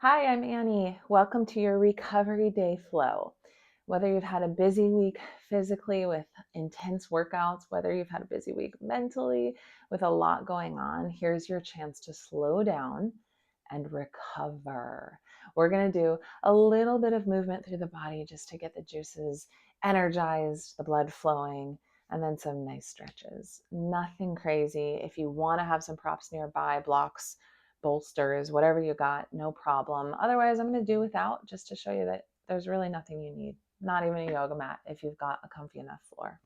Hi, I'm Annie. Welcome to your Recovery Day Flow. Whether you've had a busy week physically with intense workouts, whether you've had a busy week mentally with a lot going on, here's your chance to slow down and recover. We're going to do a little bit of movement through the body just to get the juices energized, the blood flowing, and then some nice stretches. Nothing crazy. If you want to have some props nearby, blocks, bolsters, whatever you got, no problem. Otherwise, I'm going to do without just to show you that there's really nothing you need, not even a yoga mat if you've got a comfy enough floor.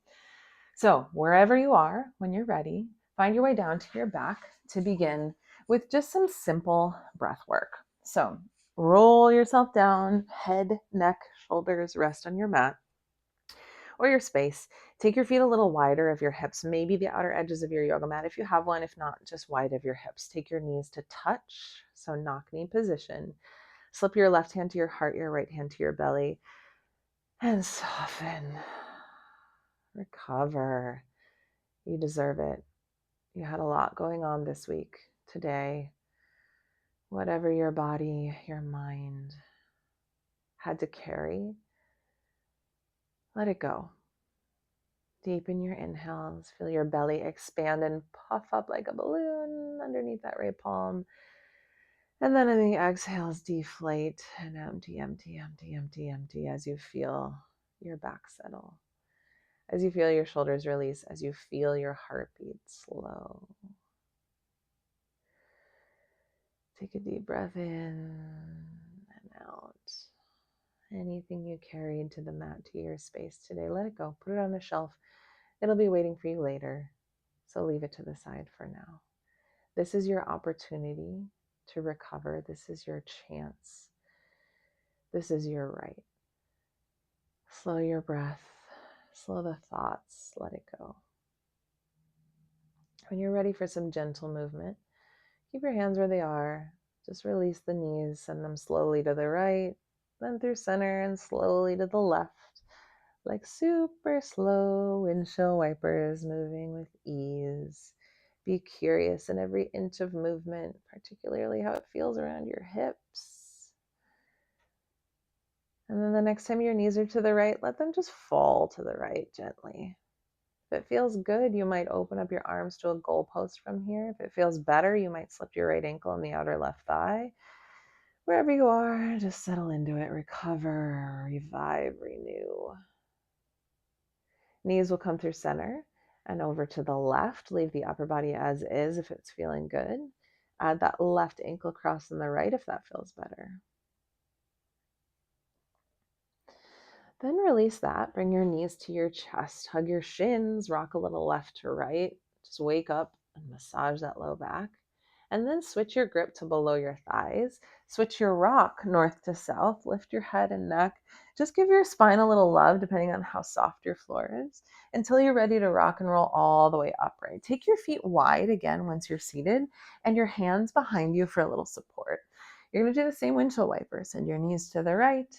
So wherever you are, when you're ready, find your way down to your back to begin with just some simple breath work. So roll yourself down, head, neck, shoulders rest on your mat or your space. Take your feet a little wider of your hips, maybe the outer edges of your yoga mat if you have one. If not, just wide of your hips. Take your knees to touch, so knock knee position. Slip your left hand to your heart, your right hand to your belly, and soften. Recover. You deserve it. You had a lot going on this week, today. Whatever your body, your mind had to carry, let it go. Deepen your inhales. Feel your belly expand and puff up like a balloon underneath that right palm. And then in the exhales, deflate and empty, empty, empty, empty, empty as you feel your back settle. As you feel your shoulders release, as you feel your heartbeat slow. Take a deep breath in and out. Anything you carried to the mat, to your space today, let it go. Put it on a shelf. It'll be waiting for you later. So leave it to the side for now. This is your opportunity to recover. This is your chance. This is your right. Slow your breath. Slow the thoughts. Let it go. When you're ready for some gentle movement, keep your hands where they are. Just release the knees. Send them slowly to the right, then through center and slowly to the left. Like super slow windshield wipers moving with ease. Be curious in every inch of movement, particularly how it feels around your hips. And then the next time your knees are to the right, let them just fall to the right gently. If it feels good, you might open up your arms to a goalpost from here. If it feels better, you might slip your right ankle on the outer left thigh. Wherever you are, just settle into it, recover, revive, renew. Knees will come through center and over to the left. Leave the upper body as is if it's feeling good. Add that left ankle cross on the right if that feels better. Then release that. Bring your knees to your chest. Hug your shins. Rock a little left to right. Just wake up and massage that low back. And then switch your grip to below your thighs. Switch your rock north to south. Lift your head and neck. Just give your spine a little love depending on how soft your floor is until you're ready to rock and roll all the way upright. Take your feet wide again once you're seated and your hands behind you for a little support. You're going to do the same windshield wiper. Send your knees to the right.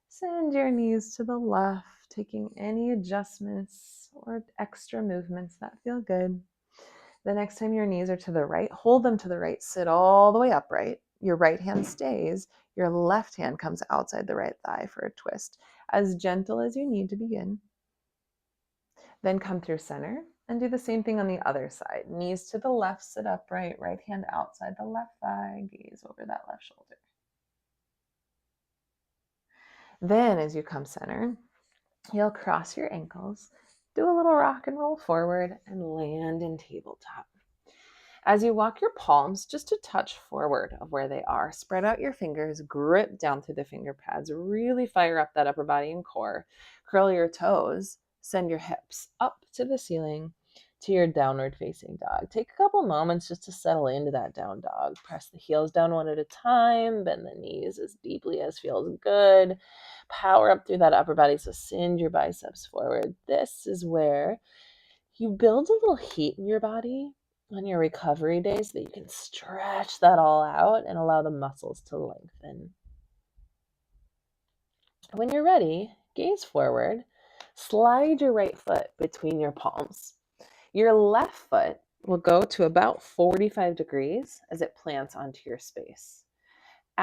Send your knees to the left, taking any adjustments or extra movements that feel good. The next time your knees are to the right, hold them to the right, sit all the way upright. Your right hand stays, your left hand comes outside the right thigh for a twist, as gentle as you need to begin. Then come through center and do the same thing on the other side. Knees to the left, sit upright, right hand outside the left thigh, gaze over that left shoulder. Then as you come center, you'll cross your ankles, do a little rock and roll forward, and land in tabletop. As you walk your palms just a touch forward of where they are, spread out your fingers, grip down through the finger pads, really fire up that upper body and core. Curl your toes, send your hips up to the ceiling to your downward facing dog. Take a couple moments just to settle into that down dog. Press the heels down one at a time, bend the knees as deeply as feels good. Power up through that upper body, so send your biceps forward. This is where you build a little heat in your body on your recovery days so that you can stretch that all out and allow the muscles to lengthen. When you're ready, gaze forward. Slide your right foot between your palms. Your left foot will go to about 45 degrees as it plants onto your space.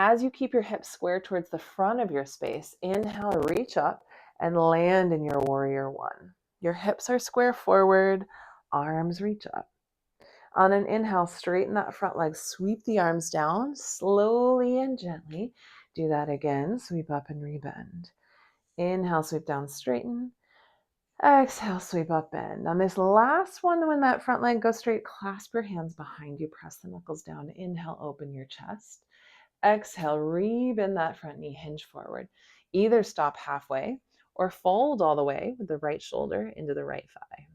As you keep your hips square towards the front of your space, inhale, reach up and land in your warrior one. Your hips are square forward, arms reach up. On an inhale, straighten that front leg, sweep the arms down slowly and gently. Do that again, sweep up and rebend. Inhale, sweep down, straighten. Exhale, sweep up, bend. On this last one, when that front leg goes straight, clasp your hands behind you, press the knuckles down. Inhale, open your chest. Exhale, rebend that front knee, hinge forward. Either stop halfway or fold all the way with the right shoulder into the right thigh.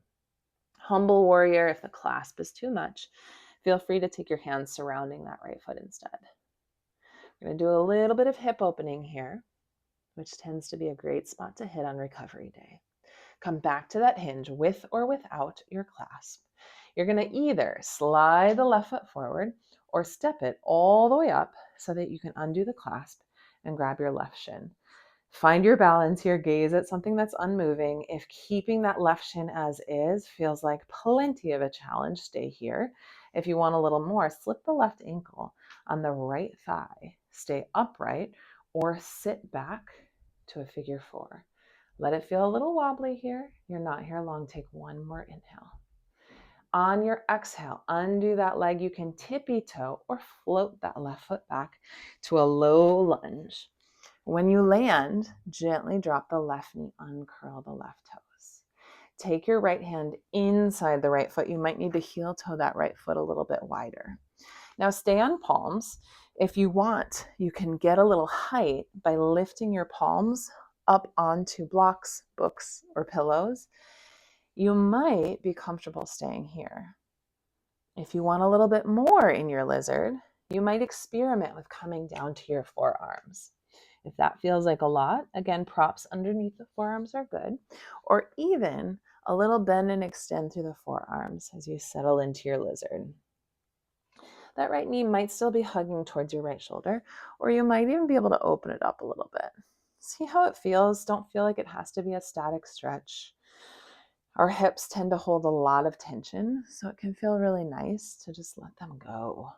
Humble warrior, if the clasp is too much, feel free to take your hands surrounding that right foot instead. We're going to do a little bit of hip opening here, which tends to be a great spot to hit on recovery day. Come back to that hinge with or without your clasp. You're going to either slide the left foot forward or step it all the way up so that you can undo the clasp and grab your left shin. Find your balance here, gaze at something that's unmoving. If keeping that left shin as is feels like plenty of a challenge, stay here. If you want a little more, slip the left ankle on the right thigh. Stay upright or sit back to a figure four. Let it feel a little wobbly here. You're not here long. Take one more inhale. On your exhale, undo that leg. You can tippy toe or float that left foot back to a low lunge. When you land, gently drop the left knee, uncurl the left toes. Take your right hand inside the right foot. You might need to heel toe that right foot a little bit wider. Now stay on palms. If you want, you can get a little height by lifting your palms up onto blocks, books, or pillows. You might be comfortable staying here. If you want a little bit more in your lizard, you might experiment with coming down to your forearms. If that feels like a lot, again, props underneath the forearms are good, or even a little bend and extend through the forearms as you settle into your lizard. That right knee might still be hugging towards your right shoulder, or you might even be able to open it up a little bit. See how it feels. Don't feel like it has to be a static stretch. Our hips tend to hold a lot of tension, so it can feel really nice to just let them go.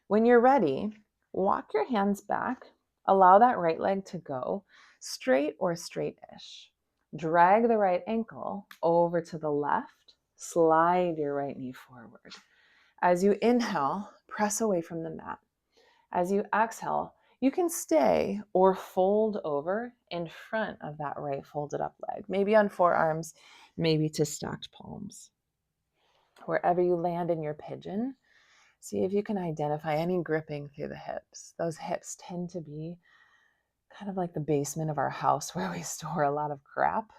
When you're ready, walk your hands back. Allow that right leg to go straight or straight-ish. Drag the right ankle over to the left. Slide your right knee forward. As you inhale, press away from the mat. As you exhale, you can stay or fold over in front of that right folded up leg, maybe on forearms, maybe to stacked palms. Wherever you land in your pigeon, see if you can identify any gripping through the hips. Those hips tend to be kind of like the basement of our house where we store a lot of crap.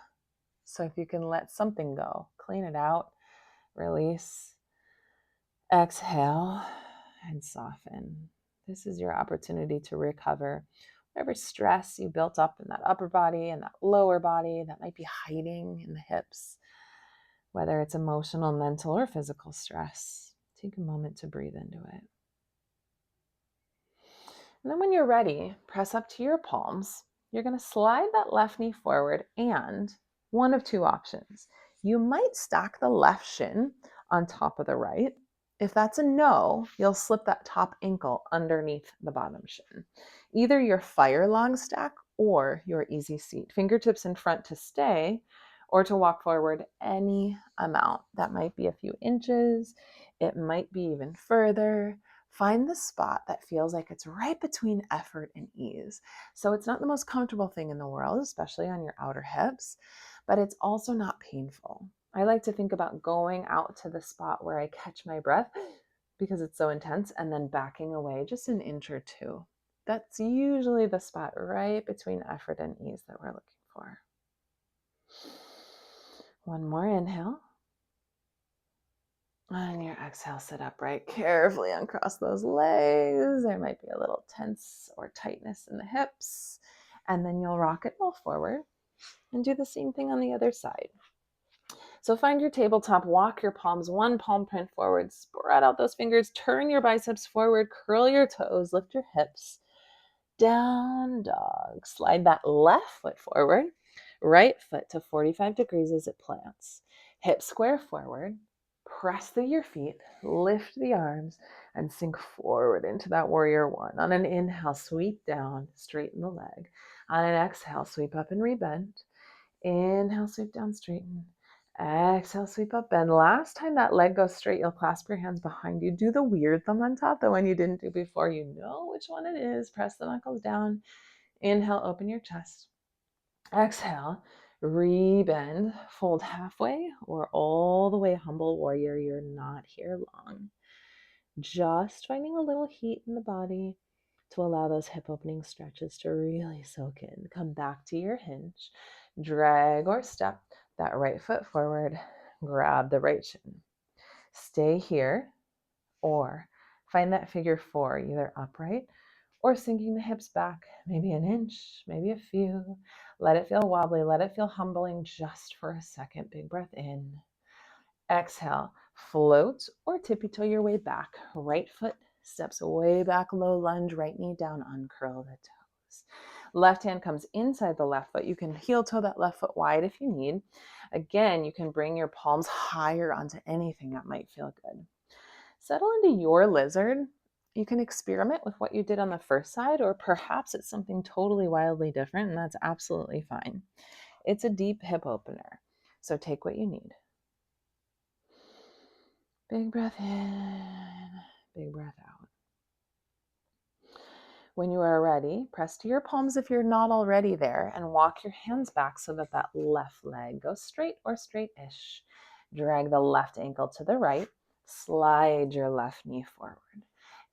So if you can let something go, clean it out, release, exhale, and soften. This is your opportunity to recover whatever stress you built up in that upper body and that lower body that might be hiding in the hips, whether it's emotional, mental, or physical stress. Take a moment to breathe into it. And then when you're ready, press up to your palms. You're going to slide that left knee forward, and one of two options. You might stack the left shin on top of the right. If that's a no, you'll slip that top ankle underneath the bottom shin. Either your fire long stack or your easy seat. Fingertips in front to stay or to walk forward any amount. That might be a few inches. It might be even further. Find the spot that feels like it's right between effort and ease. So it's not the most comfortable thing in the world, especially on your outer hips, but it's also not painful. I like to think about going out to the spot where I catch my breath because it's so intense and then backing away just an inch or two. That's usually the spot right between effort and ease that we're looking for. One more inhale. On your exhale, sit upright. Carefully uncross those legs. There might be a little tense or tightness in the hips. And then you'll rock it all forward and do the same thing on the other side. So find your tabletop, walk your palms, one palm print forward, spread out those fingers, turn your biceps forward, curl your toes, lift your hips. Down dog. Slide that left foot forward, right foot to 45 degrees as it plants. Hips square forward. Press through your feet, lift the arms, and sink forward into that warrior one. On an inhale, sweep down, straighten the leg. On an exhale, sweep up and rebend. Inhale, sweep down, straighten. Exhale, sweep up, bend. Last time that leg goes straight, you'll clasp your hands behind you. Do the weird thumb on top, the one you didn't do before. You know which one it is. Press the knuckles down. Inhale, open your chest. Exhale, rebend, fold halfway or all the way, humble warrior. You're not here long. Just finding a little heat in the body to allow those hip opening stretches to really soak in. Come back to your hinge. Drag or step that right foot forward. Grab the right shin. Stay here or find that figure four, either upright or sinking the hips back, maybe an inch, maybe a few. Let it feel wobbly. Let it feel humbling just for a second. Big breath in. Exhale, float or tippy toe your way back. Right foot steps way back, low lunge, right knee down, uncurl the toes. Left hand comes inside the left foot. You can heel toe that left foot wide if you need. Again, you can bring your palms higher onto anything that might feel good. Settle into your lizard. You can experiment with what you did on the first side, or perhaps it's something totally wildly different, and that's absolutely fine. It's a deep hip opener, so take what you need. Big breath in, big breath out. When you are ready, press to your palms if you're not already there, and walk your hands back so that that left leg goes straight or straight-ish. Drag the left ankle to the right. Slide your left knee forward.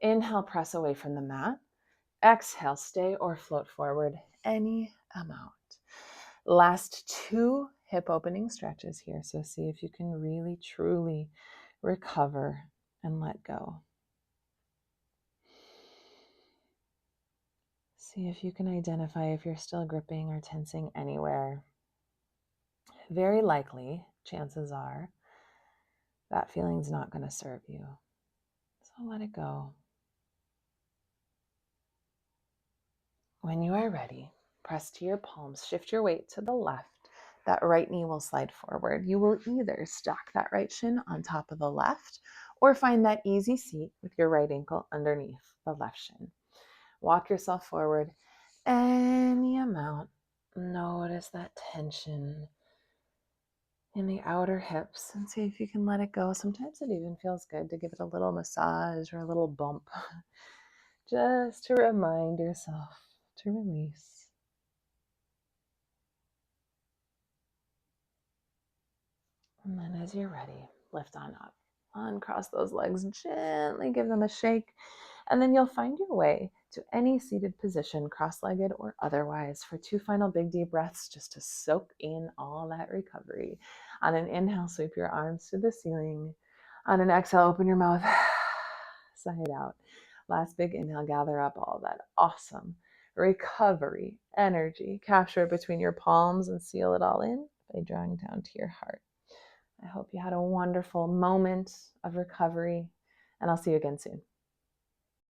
Inhale, press away from the mat. Exhale, stay or float forward any amount. Last two hip opening stretches here. So see if you can really, truly recover and let go. See if you can identify if you're still gripping or tensing anywhere. Very likely, chances are, that feeling's not going to serve you. So let it go. When you are ready, press to your palms, shift your weight to the left. That right knee will slide forward. You will either stack that right shin on top of the left or find that easy seat with your right ankle underneath the left shin. Walk yourself forward any amount. Notice that tension in the outer hips and see if you can let it go. Sometimes it even feels good to give it a little massage or a little bump just to remind yourself to release. And then as you're ready, lift on up. Uncross those legs, gently give them a shake, and then you'll find your way to any seated position, cross-legged or otherwise, for two final big deep breaths just to soak in all that recovery. On an inhale, sweep your arms to the ceiling. On an exhale, open your mouth, side out. Last big inhale, gather up all that awesome recovery energy. Capture it between your palms and seal it all in by drawing down to your heart. I hope you had a wonderful moment of recovery, and I'll see you again soon.